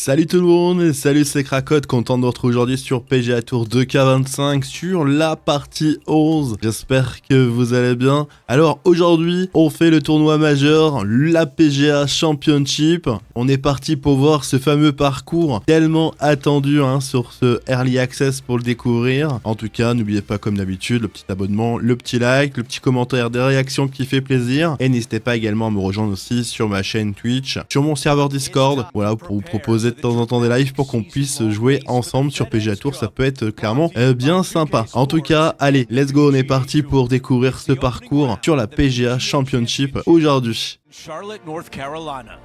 Salut tout le monde, salut c'est Krakot, content de vous retrouver aujourd'hui sur PGA Tour 2K25 sur la partie 11. J'espère que vous allez bien. Alors aujourd'hui, on fait le tournoi majeur, la PGA Championship. On est parti pour voir ce fameux parcours tellement attendu sur ce Early Access pour le découvrir. En tout cas, n'oubliez pas comme d'habitude, le petit abonnement, le petit like, le petit commentaire des réactions qui fait plaisir. Et n'hésitez pas également à me rejoindre aussi sur ma chaîne Twitch, sur mon serveur Discord, voilà, pour vous proposer de temps en temps des lives pour qu'on puisse jouer ensemble sur PGA Tour. Ça peut être clairement bien sympa. En tout cas, allez, let's go, on est parti pour découvrir ce parcours sur la PGA Championship aujourd'hui. Charlotte, North Carolina.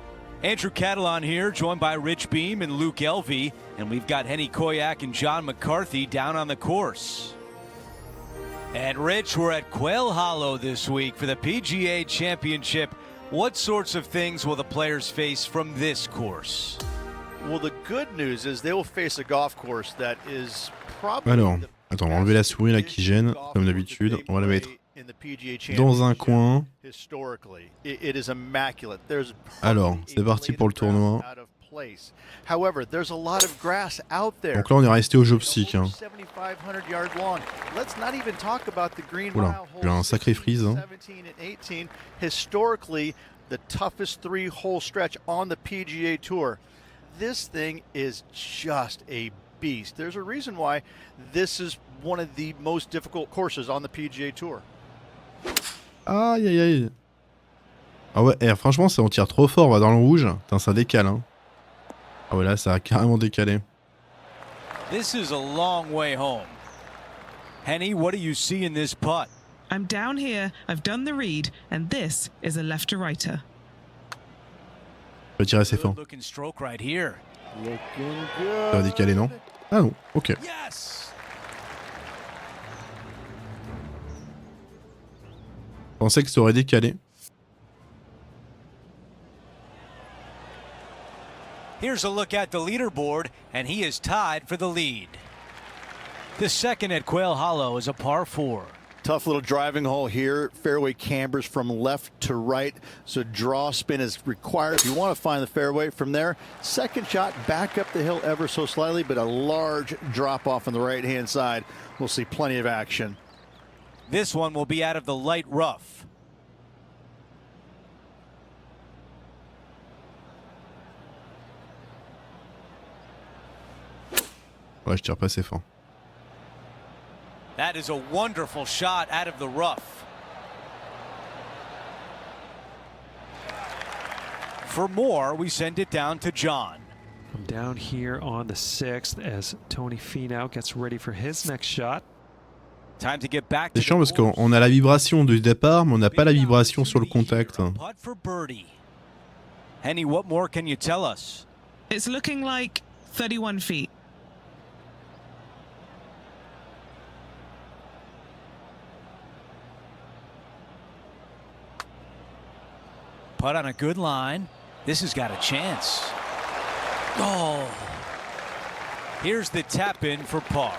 Andrew Catalan here, joined by Rich Beam and Luke Elvey, and we've got Henny Koyak and John McCarthy down on the course. And Rich, we're at Quail Hollow this week for the PGA Championship. What sorts of things will the players face from this course? Well, the good news is they will face a golf course that is probably Alors, attends, on va enlever la souris là qui gêne, comme d'habitude. On va la mettre dans un coin. Alors, c'est parti pour le tournoi. Donc là, on est resté au Jobsic. Oula, j'ai un sacré freeze. Historically, the toughest three-hole stretch on the PGA Tour. This thing is just a beast. There's a reason why this is one of the most difficult courses on the PGA Tour. Aïe aïe aïe. Ah ouais, franchement, ça on tire trop fort, on va dans le rouge. Putain, ça décale, hein. Ah ouais, là, ça a carrément décalé. This is a long way home. Henny, what do you see in this putt? I'm down here, I've done the read, and this is a left-to-righter. Je vais tirer assez fort. Looking stroke right here. Ça va décaler, non? Ah non, ok. Yes. Je pensais que ça aurait décalé. Here's a look at the leaderboard, and he is tied for the lead. The second at Quail Hollow is a par 4. Tough little driving hole here. Fairway cambers from left to right, so draw spin is required if you want to find the fairway. From there, second shot back up the hill ever so slightly, but a large drop off on the right-hand side. We'll see plenty of action. This one will be out of the light rough. Ouais, je tire pas assez fort. That is a wonderful shot out of the rough. For more, we send it down to John. I'm down here on the 6th as Tony Finau gets ready for his next shot. Time to get back to C'est chiant parce qu'on a la vibration du départ, mais on n'a pas la vibration sur le contact. Putt for birdie. Henny, what more can you tell us? It's looking like 31 feet. Putt on a good line. This has got a chance. Oh. Here's the tap in for par.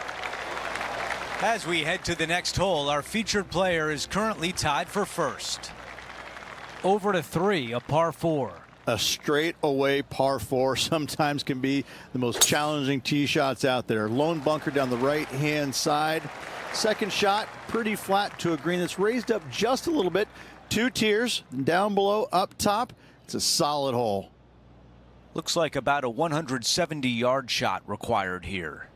As we head to the next hole, our featured player is currently tied for first. Over to 3, a par 4. A straight-away par 4 sometimes can be the most challenging tee shots out there. Lone bunker down the right-hand side. Second shot, pretty flat to a green that's raised up just a little bit. 2 tiers, down below, up top. It's a solid hole. Looks like about a 170-yard shot required here.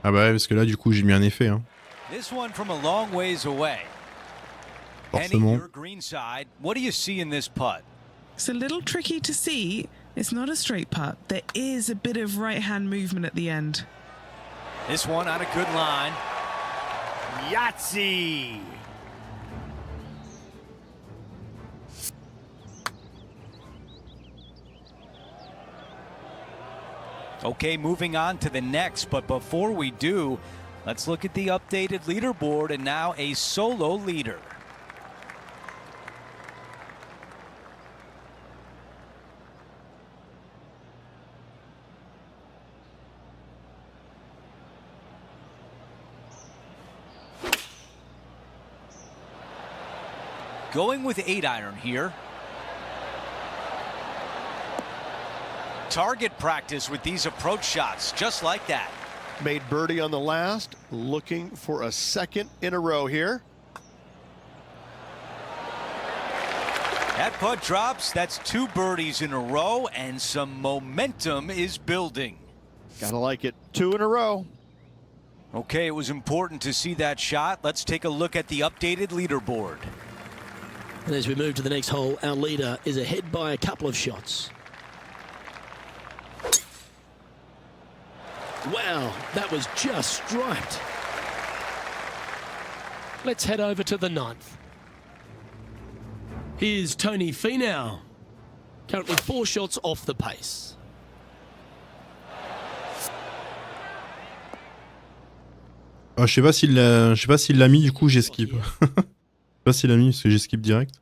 Ah bah ouais, parce que là, du coup, j'ai mis un effet, hein. This one from a long ways away. Henny, Forcément. your green side. What do you see in this putt? It's a little tricky to see. It's not a straight putt. There is a bit of right-hand movement at the end. This one on a good line. Yahtzee! Okay, moving on to the next, but before we do, let's look at the updated leaderboard and now a solo leader. going with 8-iron here. Target practice with these approach shots, just like that. Made birdie on the last, looking for a second in a row here. That putt drops. That's 2 birdies in a row, and some momentum is building. Gotta like it. 2 in a row. Okay, it was important to see that shot. Let's take a look at the updated leaderboard. And as we move to the next hole, our leader is ahead by a couple of shots. Wow, that was just striped. Let's head over to the 9th. Here's Tony Finau. Currently 4 shots off the pace. Ah, je sais pas s'il l'a mis, du coup j'ai skip. Je sais pas s'il l'a mis parce que j'ai skip direct.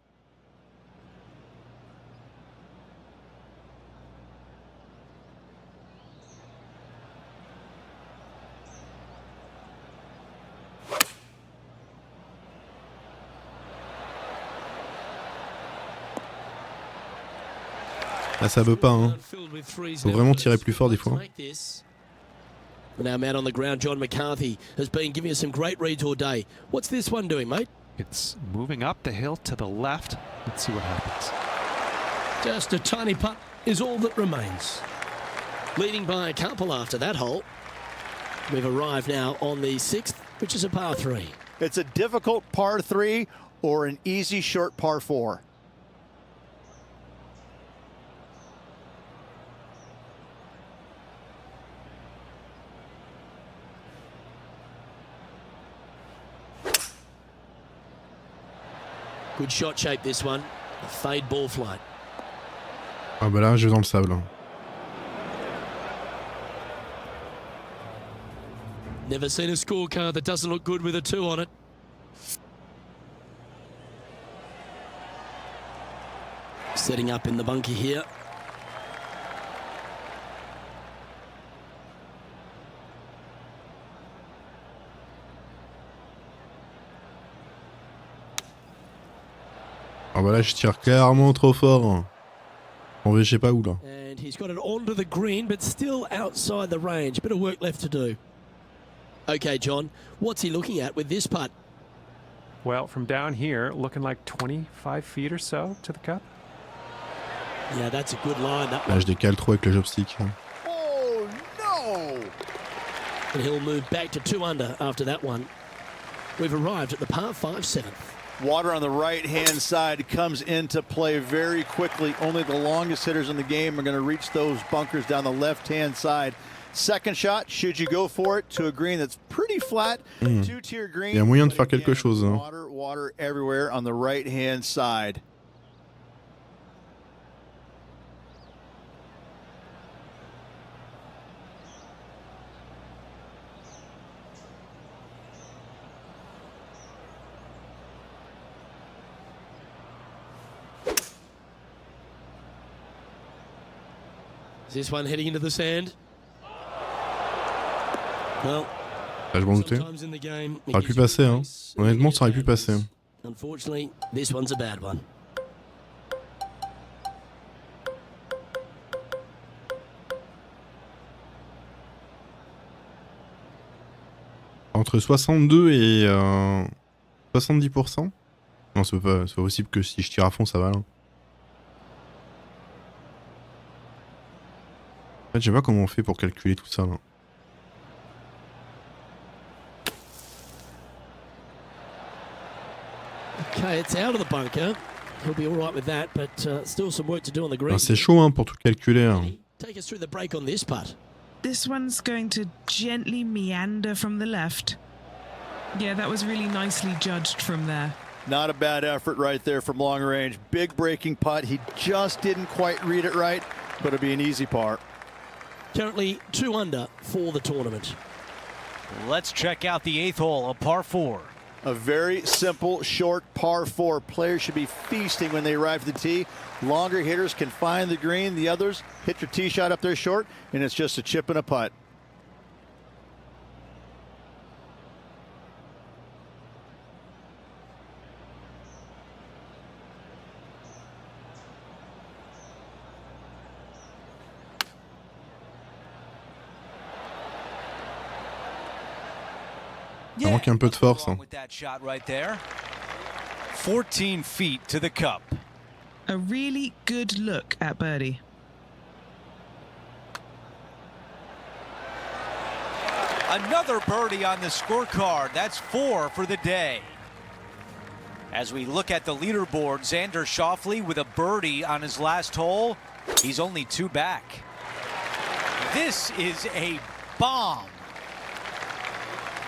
Ah, ça veut pas, hein. Faut vraiment tirer plus fort des fois. Now, man on the ground, John McCarthy has been giving us some great reads all day. What's this one doing, mate? It's moving up the hill to the left. Let's see what happens. Just a tiny putt is all that remains. Leading by a couple after that hole. We've arrived now on the 6th, which is a par 3. It's a difficult par 3 or an easy short par 4. Good shot shape, this one. A fade ball flight. Ah bah là, je vais dans le sable. Never seen a scorecard that doesn't look good with a 2 on it. Setting up in the bunker here. Ah bah là, je tire clairement trop fort. On va je sais pas où là. And he's got it onto the green, but still outside the range. Bit of work left to do. Okay, John, what's he looking at with this putt? Well, from down here, looking like 25 feet or so to the cup. Yeah, that's a good line, that Là, one. je décale trop avec le joystick. Oh, no! And he'll move back to 2 under after that one. We've arrived at the par 5 7th. Water on the right-hand side comes into play very quickly. Only the longest hitters in the game are going to reach those bunkers down the left-hand side. Second shot, should you go for it, to a green that's pretty flat, 2-tier green. Il y a moyen de but faire quelque again, chose, hein. Water everywhere on the right-hand side. Is this one heading into the sand? Well, Là, je m'en doutais. sometimes in the game, it Ça aurait pu gives you passer, hein. grace. Honnêtement, ça aurait pu passer. Unfortunately, this one's a bad one. Entre 62 et 70%. Non, c'est pas possible que si je tire à fond, ça va là. En fait, je sais pas comment on fait pour calculer tout ça là. Okay, it's out of the bunker. He'll be all right with that, but still some work to do on the green. Ah, c'est chaud hein, pour tout calculer. Hein. Take us through the break on this putt. This one's going to gently meander from the left. Yeah, that was really nicely judged from there. Not a bad effort right there from long range. Big breaking putt. He just didn't quite read it right, but it'll be an easy par. Currently 2 under for the tournament. Let's check out the 8th hole, a par 4. A very simple, short par 4. Players should be feasting when they arrive to the tee. Longer hitters can find the green. The others hit your tee shot up there short, and it's just a chip and a putt. Ça manque un peu de force. With that shot right there. 14 feet to the cup. A really good look at birdie. Another birdie on the scorecard. That's 4 for the day. As we look at the leaderboard, Xander Schauffele with a birdie on his last hole. He's only 2 back. This is a bomb.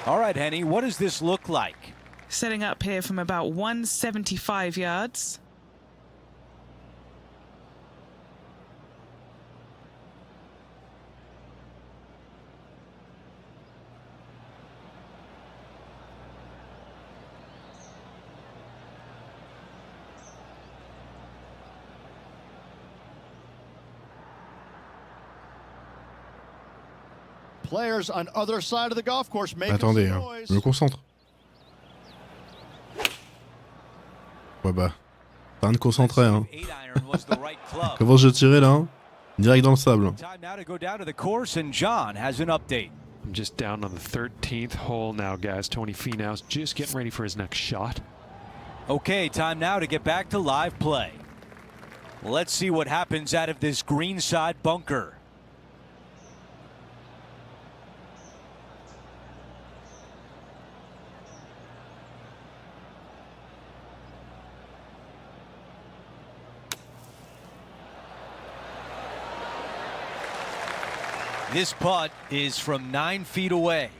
All right, Henny, what does this look like? Setting up here from about 175 yards. Players on other side of the golf course making Attendez, some hein. noise. Je me concentre. Ouais bah, pas de concentrer hein. 8-iron was the right club. Comment je tirais là hein? Direct dans le sable. Time now to go down to the course, and John has an update. I'm just down on the 13th hole now, guys. Tony Finau's just getting ready for his next shot. Okay, time now to get back to live play. Let's see what happens out of this greenside bunker. This putt is from 9 feet away.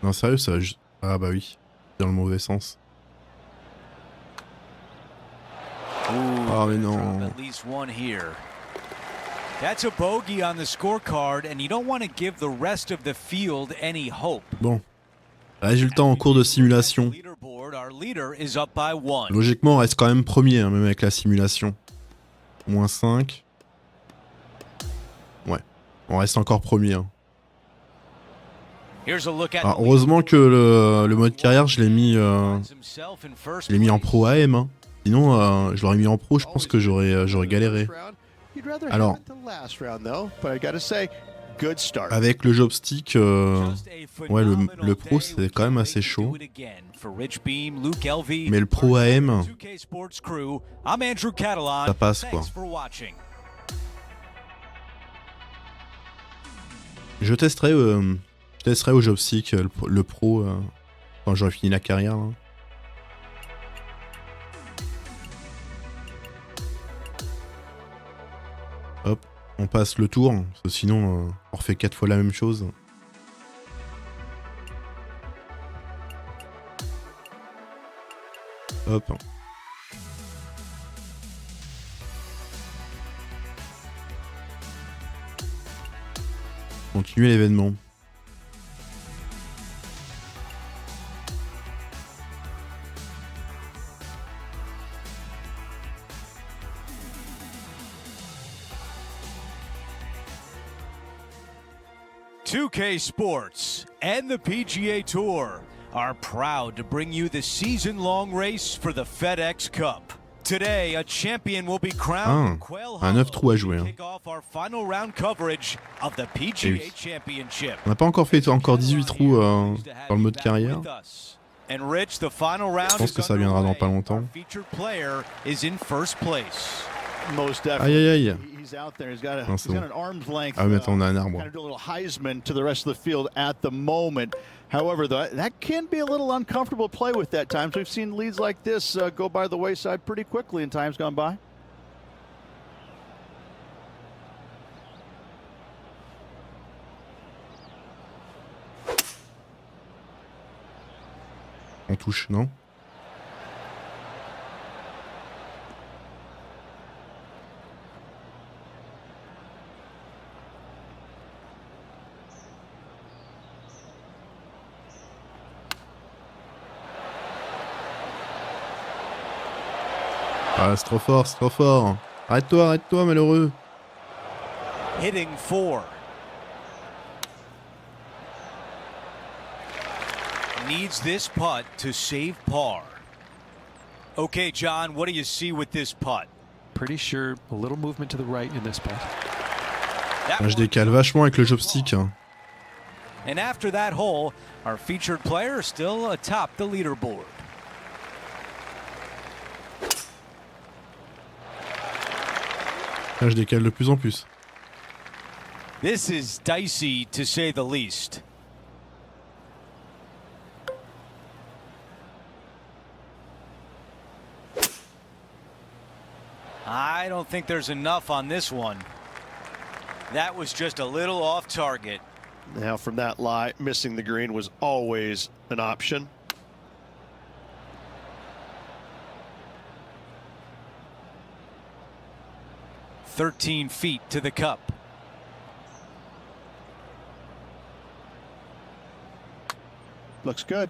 Non sérieux ça va juste... Ah bah oui, dans le mauvais sens. Ah mais non. At least one here. That's a bogey on the scorecard, and you don't want to give the rest of the field any hope. Bon. Résultat en cours de simulation. Leaderboard, our leader is up by 1. Logiquement on reste quand même premier hein, même avec la simulation. Moins 5. Ouais. On reste encore premier. Hein. Here's a look at Ah, heureusement que le mode carrière je l'ai mis en pro AM. Hein. Sinon je l'aurais mis en pro, je pense que j'aurais galéré. Alors, avec le joystick, ouais, le pro c'est quand même assez chaud. Mais le pro AM, ça passe quoi. Je testerai au joystick le pro quand j'aurai fini la carrière. Hein. Hop, on passe le tour, parce que sinon on refait 4 fois la même chose. Hop. Continuer l'événement. .2K Sports and the PGA Tour are proud to bring you the season-long race for the FedEx Cup. Today, a champion will be crowned. Un 9 trous à jouer. Hein. Kick off our final round coverage of the PGA Championship. On n'a pas encore fait 18 trous dans le mode carrière. And Rich, the final round Je pense que ça viendra dans pas longtemps. Our featured player is in first place. Most Aïe aïe aïe. He's out there. He's got Non, c'est bon. an arm's length. Ah mais attends, on a un arbre. Kind of do a little Heisman to the rest of the field at the moment. However, that can be a little uncomfortable to play with at times. We've seen leads like this go by the wayside pretty quickly in times gone by. On touche, non? Ah, c'est trop fort, c'est trop fort. Arrête-toi, malheureux. Hitting 4. Needs this putt to save par. Okay, John, what do you see with this putt? Pretty sure a little movement to the right in this putt. That Ah, je décale vachement avec le joystick. Hein. And after that hole, our featured player is still atop the leaderboard. Là, je décale de plus en plus. This is dicey to say the least. I don't think there's enough on this one. That was just a little off target. Now from that lie, missing the green was always an option. "13 feet to the cup." Looks good.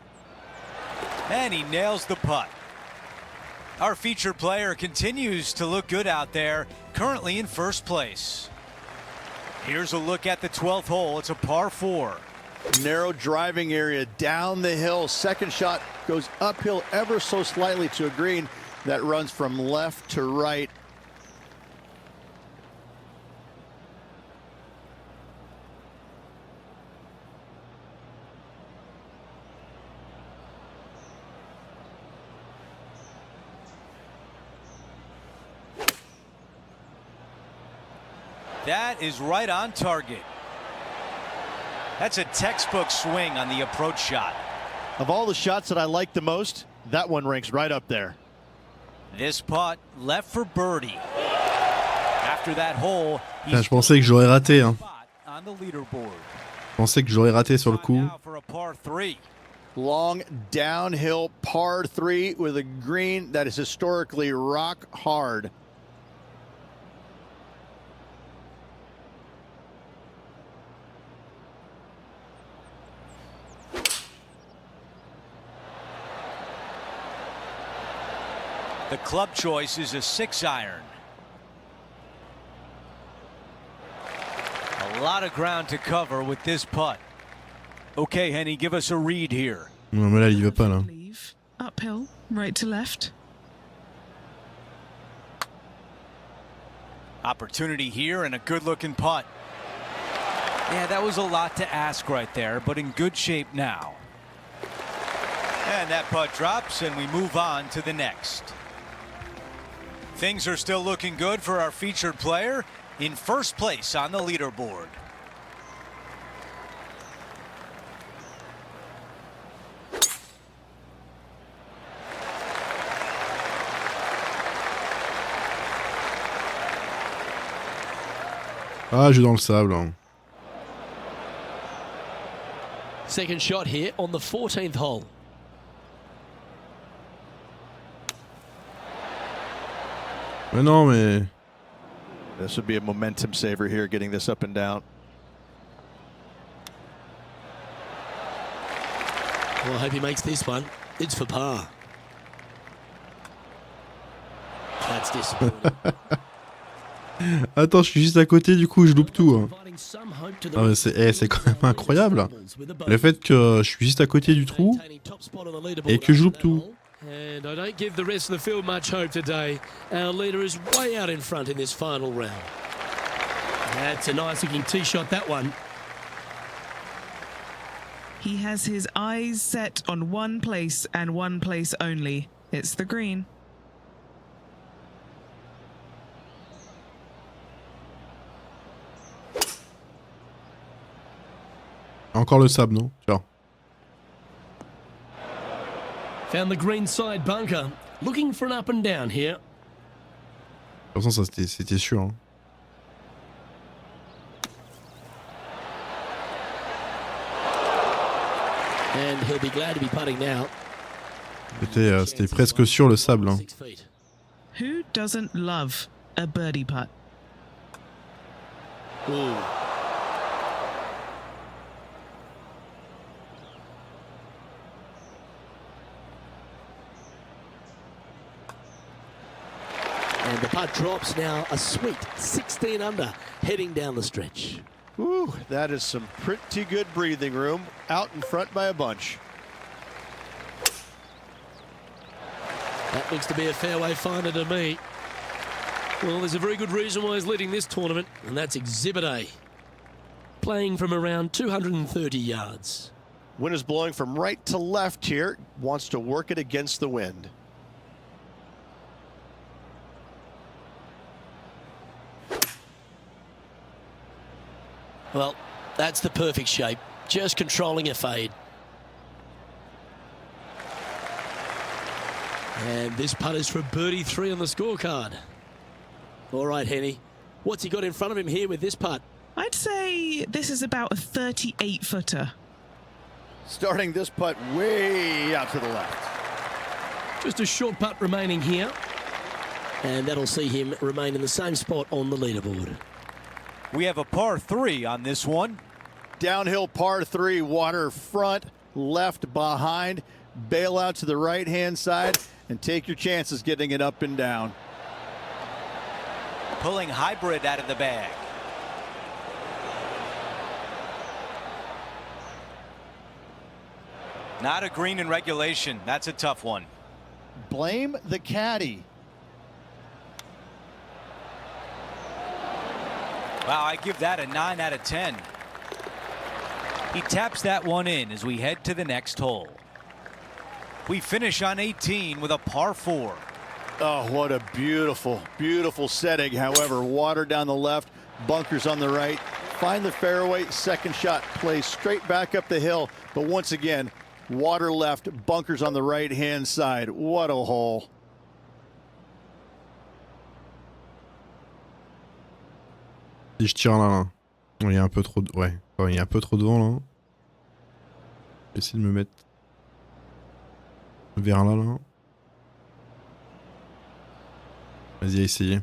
And he nails the putt. Our featured player continues to look good out there, currently in first place. Here's a look at the 12th hole. It's a par 4. Narrow driving area down the hill. Second shot goes uphill ever so slightly to a green that runs from left to right. That is right on target. That's a textbook swing on the approach shot. Of all the shots that I like the most, that one ranks right up there. This putt left for birdie. After that hole, Putain, je pensais que j'aurais raté. Hein. on the leaderboard. Je pensais que j'aurais raté sur le coup. Now for a par 3. Long downhill par 3 with a green that is historically rock hard. The club choice is a 6-iron. A lot of ground to cover with this putt. Okay, Henny, give us a read here. Non, mais là, il y va pas, là. Leave. Uphill, right to left. Opportunity here and a good-looking putt. Yeah, that was a lot to ask right there, but in good shape now. And that putt drops, and we move on to the next. Things are still looking good for our featured player in first place on the leaderboard. Ah, je vais dans le sable. Hein. Second shot here on the 14th hole. Mais non, mais... This would be a momentum saver here, getting this up and down. Well, I hope he makes this one. It's for par. That's disappointing. Attends, je suis juste à côté, du coup, je loupe tout. Hein. Providing some hope to the- Ah, mais c'est quand même incroyable. Le fait que je suis juste à côté du trou et que je loupe tout. And I don't give the rest of the field much hope today. Our leader is way out in front in this final round. That's a nice looking tee shot, that one. He has his eyes set on one place and one place only. It's the green. Encore le sable, non? Tiens. Found the green side bunker. Looking for an up and down here. De toute façon, ça c'était sûr. Hein. And he'll be glad to be putting now. C'était presque sûr le sable. Hein. 6 feet. Who doesn't love a birdie putt? Ooh. And the putt drops now a sweet 16 under, heading down the stretch. Ooh, that is some pretty good breathing room out in front by a bunch. That looks to be a fairway finder to me. Well, there's a very good reason why he's leading this tournament, and that's Exhibit A. playing from around 230 yards. Wind is blowing from right to left here. Wants to work it against the wind. Well, that's the perfect shape. Just controlling a fade. And this putt is for birdie 3 on the scorecard. All right, Henny. What's he got in front of him here with this putt? I'd say this is about a 38-footer. Starting this putt way out to the left. Just a short putt remaining here. And that'll see him remain in the same spot on the leaderboard. We have a par 3 on this one. Downhill par 3, water front, left behind. Bail out to the right-hand side and take your chances getting it up and down. Pulling hybrid out of the bag. Not a green in regulation. That's a tough one. Blame the caddy. Wow, I give that a 9 out of 10. He taps that one in as we head to the next hole. We finish on 18 with a par 4. Oh, what a beautiful, beautiful setting. However, water down the left, bunkers on the right. Find the fairway, second shot, plays straight back up the hill. But once again, water left, bunkers on the right-hand side. What a hole. Si je tire là, il y a un peu trop de... Ouais, enfin, il y a un peu trop de vent là. Je vais essayer de me mettre vers là. Vas-y, essayez.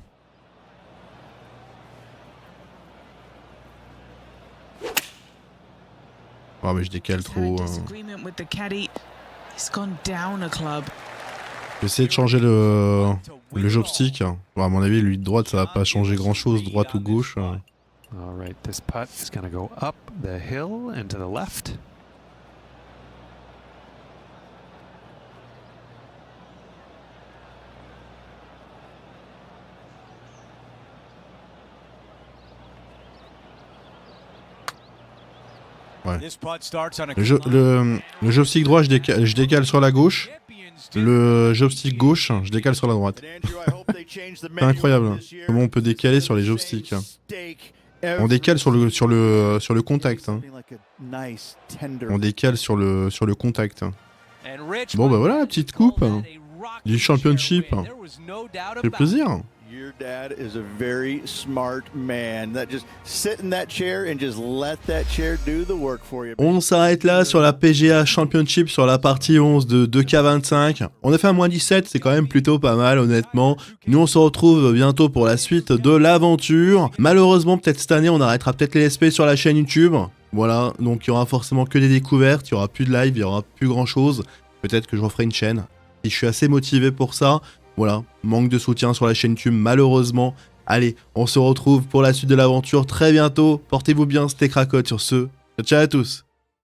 Oh mais je décale trop. Disagreement with the caddy. He's gone down a club. Je vais essayer de changer le joystick. Bon, à mon avis, lui de droite, ça va pas changer grand chose, droite ou gauche. All right, this putt is going to go up the hill and to the left. Ouais. This putt starts on a Le joystick droit, je décale sur la gauche. Le joystick gauche, je décale sur la droite. C'est incroyable comment on peut décaler sur les joysticks. On décale sur le contact. Hein. On décale sur le contact. Bon bah voilà la petite coupe du championship. C'est le plaisir. Your dad is a very smart man. That just sit in that chair and just let that chair do the work for you. On s'arrête là sur la PGA Championship sur la partie 11 de 2K25. On a fait un moins 17, c'est quand même plutôt pas mal honnêtement. Nous on se retrouve bientôt pour la suite de l'aventure. Malheureusement peut-être cette année on arrêtera peut-être les SP sur la chaîne YouTube. Voilà, donc il y aura forcément que des découvertes, il y aura plus de live, il y aura plus grand chose. Peut-être que je referai une chaîne. Si je suis assez motivé pour ça. Voilà, manque de soutien sur la chaîne YouTube malheureusement. Allez, on se retrouve pour la suite de l'aventure très bientôt. Portez-vous bien, c'était Krakot sur ce. Ciao à tous.